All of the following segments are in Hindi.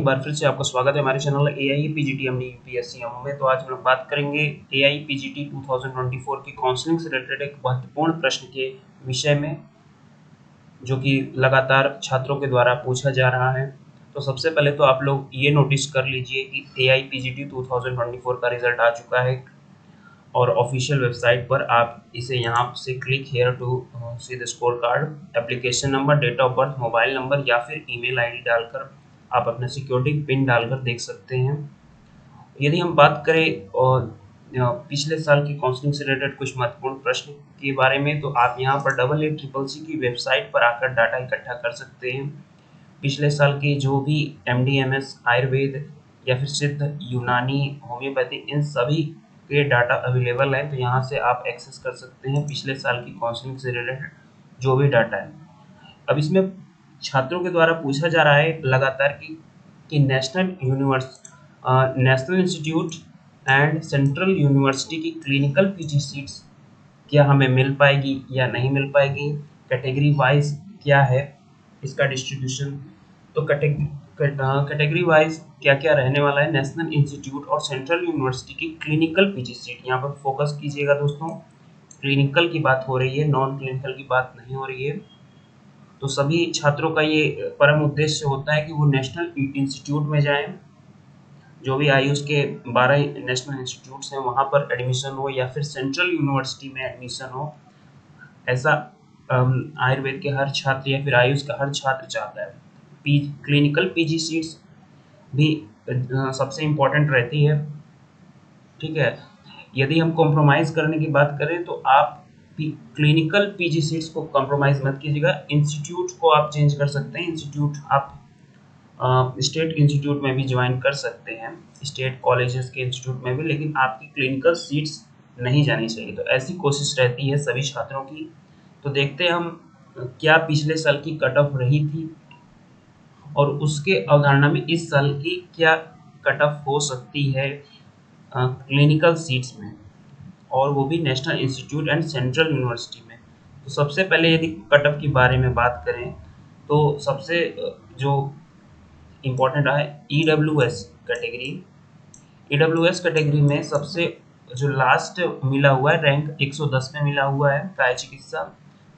एक बार फिर से आपका स्वागत है हमारे चैनल एआई पीजीटी हमने यूपीएससी में। तो आज हम लोग बात करेंगे एआई पीजीटी 2024 की काउंसलिंग से रिलेटेड एक महत्वपूर्ण प्रश्न के विषय में, जो कि लगातार छात्रों के द्वारा पूछा जा रहा है। तो सबसे पहले तो आप लोग ये नोटिस कर लीजिए कि एआई पीजीटी 2024 का रिजल्ट आ चुका है और ऑफिशियल वेबसाइट पर आप इसे यहाँ से click here to see the score card, application number, date of birth, mobile number या फिर ईमेल आईडी डालकर आप अपना सिक्योरिटी पिन डालकर देख सकते हैं। यदि हम बात करें और पिछले साल की काउंसलिंग से रिलेटेड कुछ महत्वपूर्ण प्रश्न के बारे में, तो आप यहाँ पर AACCC की वेबसाइट पर आकर डाटा इकट्ठा कर सकते हैं। पिछले साल के जो भी एमडीएमएस, आयुर्वेद या फिर सिद्ध, यूनानी, होम्योपैथी, इन सभी के डाटा अवेलेबल है। तो यहाँ से आप एक्सेस कर सकते हैं पिछले साल की काउंसलिंग से रिलेटेड जो भी डाटा है। अब इसमें छात्रों के द्वारा पूछा जा रहा है लगातार कि national institute and central university की क्लिनिकल पीजी सीट्स क्या हमें मिल पाएगी या नहीं मिल पाएगी, कैटेगरी वाइज क्या है इसका डिस्ट्रीब्यूशन। तो कैटेगरी वाइज क्या क्या रहने वाला है। नेशनल इंस्टीट्यूट और सेंट्रल यूनिवर्सिटी की क्लिनिकल पीजी सीट, यहाँ पर फोकस कीजिएगा दोस्तों, क्लिनिकल की बात हो रही है, नॉन क्लिनिकल की बात नहीं हो रही है। तो सभी छात्रों का ये परम उद्देश्य होता है कि वो नेशनल इंस्टीट्यूट में जाएं, जो भी आयुष के 12 नेशनल इंस्टीट्यूट्स हैं वहाँ पर एडमिशन हो या फिर सेंट्रल यूनिवर्सिटी में एडमिशन हो। ऐसा आयुर्वेद के हर छात्र या फिर आयुष का हर छात्र चाहता है। क्लिनिकल पीजी सीट्स भी सबसे इम्पोर्टेंट रहती है, ठीक है। यदि हम कॉम्प्रोमाइज़ करने की बात करें तो आप क्लिनिकल पीजी सीट्स को कॉम्प्रोमाइज़ मत कीजिएगा। इंस्टीट्यूट को आप चेंज कर सकते हैं, इंस्टीट्यूट आप स्टेट इंस्टीट्यूट में भी ज्वाइन कर सकते हैं, स्टेट कॉलेजेस के इंस्टीट्यूट में भी, लेकिन आपकी क्लिनिकल सीट्स नहीं जानी चाहिए। तो ऐसी कोशिश रहती है सभी छात्रों की। तो देखते हैं हम क्या पिछले साल की कट ऑफ रही थी और उसके अवधारणा में इस साल की क्या कट ऑफ हो सकती है क्लिनिकल सीट्स में, और वो भी national institute and central university में। तो सबसे पहले यदि कट ऑफ के बारे में बात करें तो सबसे जो इम्पोर्टेंट है ईडब्ल्यूएस कैटेगरी। ईडब्ल्यूएस कैटेगरी में सबसे जो लास्ट मिला हुआ है रैंक 110 में मिला हुआ है काय चिकित्सा,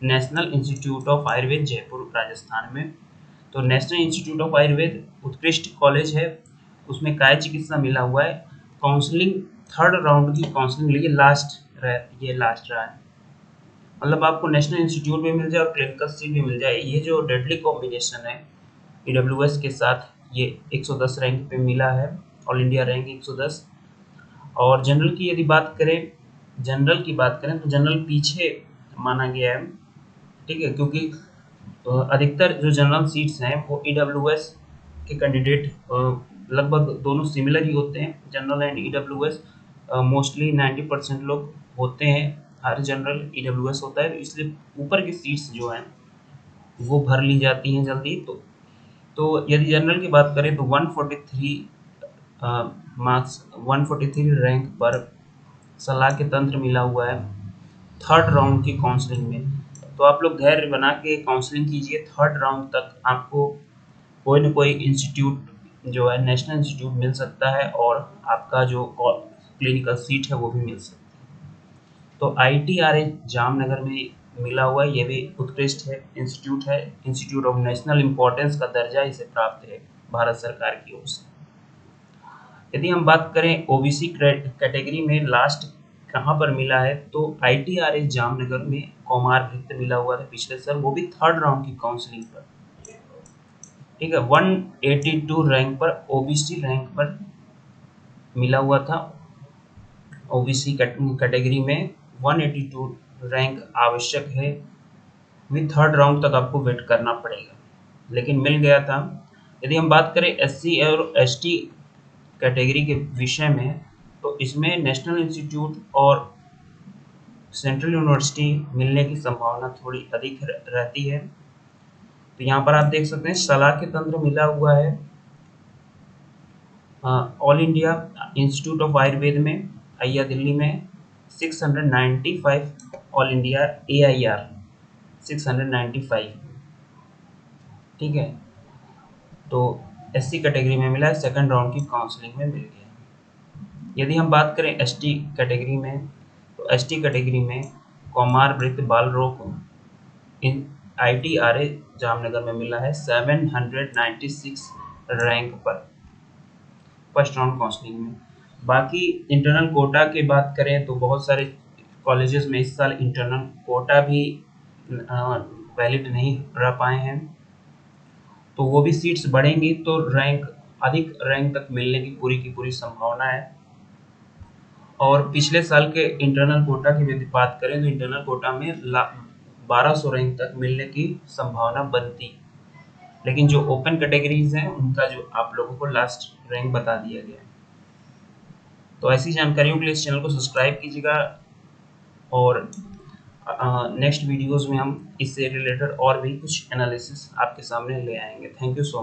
national institute of Ayurveda Jaipur Rajasthan में। तो नेशनल इंस्टीट्यूट ऑफ आयुर्वेद उत्कृष्ट कॉलेज है, उसमें काय चिकित्सा मिला हुआ है। काउंसलिंग थर्ड राउंड की काउंसलिंग लिए ये लास्ट रहा है, मतलब आपको नेशनल इंस्टीट्यूट भी मिल जाए और क्लिनिकल सीट भी मिल जाए। ये जो डेडली कॉम्बिनेशन है ईडब्ल्यूएस के साथ, ये 110 रैंक पे मिला है, ऑल इंडिया रैंक 110। और जनरल की यदि बात करें, तो जनरल पीछे माना गया है, ठीक है, क्योंकि अधिकतर जो जनरल सीट्स हैं वो ईडब्ल्यूएस के कैंडिडेट लगभग दोनों सिमिलर ही होते हैं, जनरल एंड ईडब्ल्यूएस। मोस्टली 90% लोग होते हैं, हर जनरल ईडब्ल्यूएस होता है, तो इसलिए ऊपर की सीट्स जो हैं वो भर ली जाती हैं जल्दी। तो यदि जनरल की बात करें तो 143 मार्क्स, 143 रैंक पर सलाह के तंत्र मिला हुआ है थर्ड राउंड की काउंसलिंग में। तो आप लोग धैर्य बना के काउंसलिंग कीजिए, थर्ड राउंड तक आपको कोई न कोई इंस्टीट्यूट जो है नेशनल इंस्टीट्यूट मिल सकता है और आपका जो क्लिनिकल सीट है वो भी मिल सकती है। तो ITRA जामनगर में मिला हुआ है, ये भी उत्कृष्ट है इंस्टीट्यूट है, इंस्टीट्यूट ऑफ नेशनल इम्पोर्टेंस का दर्जा इसे प्राप्त है भारत सरकार की ओर से। यदि हम बात करें ओबीसी कैटेगरी में लास्ट कहाँ पर मिला है, तो ITRA जामनगर में कौमार भृत्य मिला हुआ था पिछले साल, वो भी थर्ड राउंड की काउंसलिंग पर, ठीक है। 182 रैंक पर ओबीसी रैंक पर मिला हुआ था। ओबीसी कैटेगरी में 182 रैंक आवश्यक है, विद थर्ड राउंड तक आपको वेट करना पड़ेगा, लेकिन मिल गया था। यदि हम बात करें SC और ST कैटेगरी के विषय में, तो इसमें नेशनल इंस्टीट्यूट और सेंट्रल यूनिवर्सिटी मिलने की संभावना थोड़ी अधिक रहती है। तो यहाँ पर आप देख सकते हैं सलाह के तंत्र मिला हुआ है all India institute of Ayurveda में, अय्या दिल्ली में 695, ऑल इंडिया AIR 695, ठीक है। तो SC कैटेगरी में मिला है, सेकंड राउंड की काउंसलिंग में मिल गया। यदि हम बात करें ST कैटेगरी में, तो ST कैटेगरी में कौमार मृत बाल रोग इन ITRA जामनगर में मिला है 796 रैंक पर फर्स्ट राउंड काउंसलिंग में। बाकी इंटरनल कोटा की बात करें तो बहुत सारे कॉलेजेस में इस साल इंटरनल कोटा भी वैलिड नहीं रह पाए हैं, तो वो भी सीट्स बढ़ेंगी तो अधिक रैंक तक मिलने की पूरी संभावना है। और पिछले साल के इंटरनल कोटा की यदि बात करें तो इंटरनल कोटा में 1200 रैंक तक मिलने की संभावना बनती, लेकिन जो ओपन कैटेगरीज हैं उनका जो आप लोगों को लास्ट रैंक बता दिया गया है। तो ऐसी जानकारियों के लिए इस चैनल को सब्सक्राइब कीजिएगा और नेक्स्ट वीडियोस में हम इससे रिलेटेड और भी कुछ एनालिसिस आपके सामने ले आएंगे। Thank you so much.